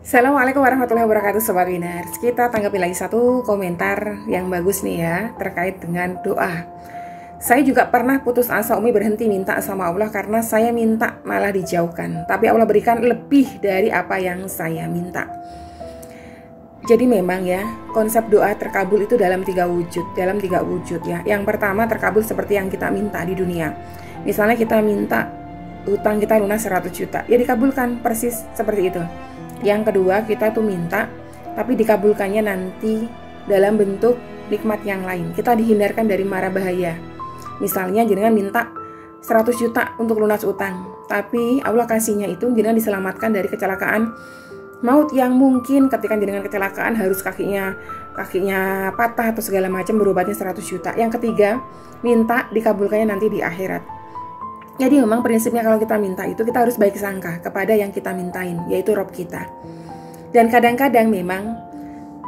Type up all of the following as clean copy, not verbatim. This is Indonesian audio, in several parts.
Assalamualaikum warahmatullahi wabarakatuh Sobat Winers. Kita tanggapi lagi satu komentar yang bagus nih ya, terkait dengan doa. Saya juga pernah putus asa, Umi berhenti minta sama Allah karena saya minta malah dijauhkan, tapi Allah berikan lebih dari apa yang saya minta. Jadi memang ya, konsep doa terkabul itu dalam tiga wujud ya. Yang pertama terkabul seperti yang kita minta di dunia. Misalnya kita minta utang kita lunas 100 juta, ya dikabulkan persis seperti itu. Yang kedua, kita tuh minta tapi dikabulkannya nanti dalam bentuk nikmat yang lain. Kita dihindarkan dari mara bahaya. Misalnya jenengan minta 100 juta untuk lunas utang, tapi Allah kasihnya itu jenengan diselamatkan dari kecelakaan maut yang mungkin ketika jenengan kecelakaan harus kakinya patah atau segala macam, berobatnya 100 juta. Yang ketiga, minta dikabulkannya nanti di akhirat. Jadi memang prinsipnya kalau kita minta itu kita harus baik sangka kepada yang kita mintain, yaitu Rob kita. Dan kadang-kadang memang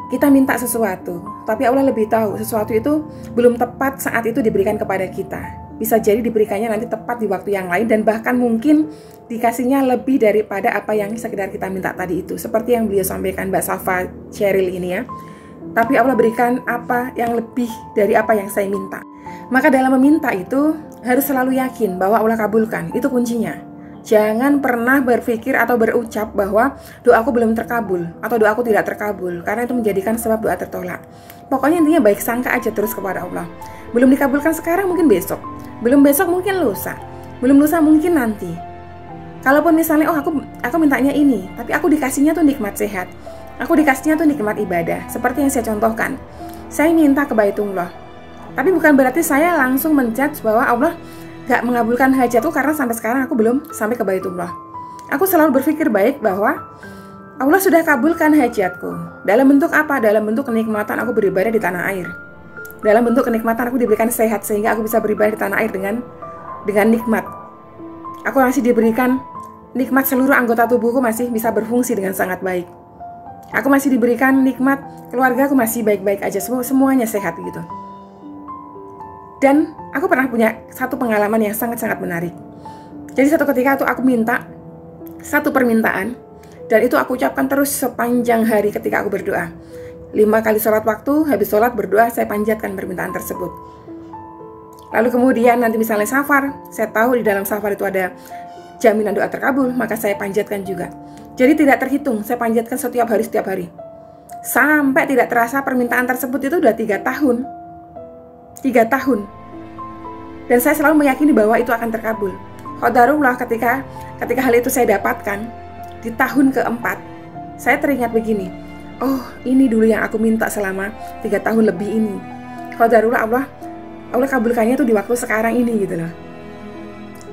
kita minta sesuatu, tapi Allah lebih tahu sesuatu itu belum tepat saat itu diberikan kepada kita. Bisa jadi diberikannya nanti tepat di waktu yang lain, dan bahkan mungkin dikasihnya lebih daripada apa yang sekedar kita minta tadi itu. Seperti yang beliau sampaikan Mbak Safa Cheryl ini ya. Tapi Allah berikan apa yang lebih dari apa yang saya minta. Maka dalam meminta itu harus selalu yakin bahwa Allah kabulkan, itu kuncinya. Jangan pernah berpikir atau berucap bahwa doaku belum terkabul atau doaku tidak terkabul, karena itu menjadikan sebab doa tertolak. Pokoknya intinya baik sangka aja terus kepada Allah. Belum dikabulkan sekarang, mungkin besok. Belum besok, mungkin lusa. Belum lusa, mungkin nanti. Kalaupun misalnya, aku mintanya ini, tapi aku dikasihnya tuh nikmat sehat, aku dikasihnya tuh nikmat ibadah. Seperti yang saya contohkan, saya minta ke Baitullah, tapi bukan berarti saya langsung menjudge bahwa Allah gak mengabulkan hajatku karena sampai sekarang aku belum sampai ke Baitullah. Aku selalu berpikir baik bahwa Allah sudah kabulkan hajatku. Dalam bentuk apa? Dalam bentuk kenikmatan aku beribadah di tanah air. Dalam bentuk kenikmatan aku diberikan sehat sehingga aku bisa beribadah di tanah air dengan nikmat. Aku masih diberikan nikmat, seluruh anggota tubuhku masih bisa berfungsi dengan sangat baik. Aku masih diberikan nikmat, keluarga aku masih baik-baik aja, semuanya sehat gitu. Dan aku pernah punya satu pengalaman yang sangat-sangat menarik. Jadi satu ketika tuh aku minta satu permintaan, dan itu aku ucapkan terus sepanjang hari ketika aku berdoa. 5 kali sholat waktu, habis sholat berdoa, saya panjatkan permintaan tersebut. Lalu kemudian nanti misalnya safar, saya tahu di dalam safar itu ada jaminan doa terkabul, maka saya panjatkan juga. Jadi tidak terhitung, saya panjatkan setiap hari. Sampai tidak terasa permintaan tersebut itu udah 3 tahun. 3 tahun. Dan saya selalu meyakini bahwa itu akan terkabul. Qadarullah, ketika hal itu saya dapatkan di tahun keempat, saya teringat begini, oh ini dulu yang aku minta selama 3 tahun lebih ini. Qadarullah, Allah kabulkannya tuh di waktu sekarang ini gitu loh.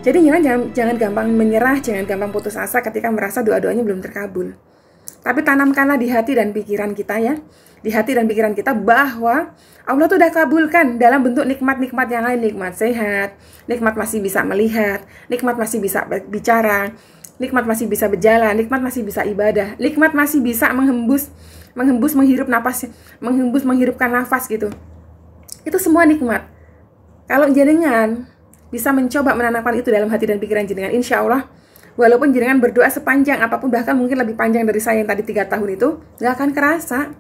Jadi jangan gampang menyerah, jangan gampang putus asa ketika merasa doa-doanya belum terkabul. Tapi tanamkanlah di hati dan pikiran kita ya, di hati dan pikiran kita bahwa Allah tuh udah kabulkan dalam bentuk nikmat-nikmat yang lain, nikmat sehat, nikmat masih bisa melihat, nikmat masih bisa bicara, nikmat masih bisa berjalan, nikmat masih bisa ibadah, nikmat masih bisa menghirupkan nafas gitu. Itu semua nikmat. Kalau jenengan bisa mencoba menanamkan itu dalam hati dan pikiran jenengan, insya Allah walaupun jenengan berdoa sepanjang apapun, bahkan mungkin lebih panjang dari saya yang tadi 3 tahun itu, gak akan kerasa.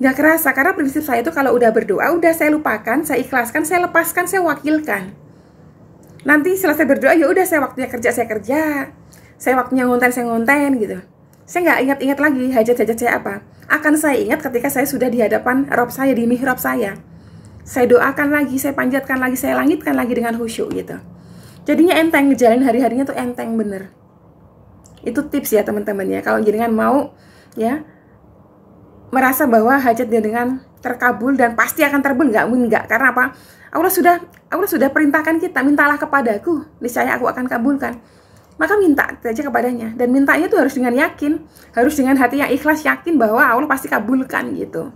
Gak kerasa, karena prinsip saya itu kalau udah berdoa, udah saya lupakan, saya ikhlaskan, saya lepaskan, saya wakilkan. Nanti selesai berdoa, ya udah saya waktunya kerja, saya waktunya ngonten, saya ngonten gitu. Saya gak ingat-ingat lagi hajat-hajat saya apa. Akan saya ingat ketika saya sudah di hadapan Rob saya, di mihrab saya. Saya doakan lagi, saya panjatkan lagi, saya langitkan lagi dengan khusyuk gitu. Jadinya enteng, ngejalanin hari-harinya tuh enteng bener. Itu tips ya teman-teman ya. Kalau jenengan mau ya merasa bahwa hajat jenengan terkabul dan pasti akan terkabul, enggak. Karena apa? Allah sudah perintahkan kita, mintalah kepadaku, niscaya aku akan kabulkan. Maka minta saja kepadanya, dan mintanya tuh harus dengan yakin, harus dengan hati yang ikhlas, yakin bahwa Allah pasti kabulkan gitu.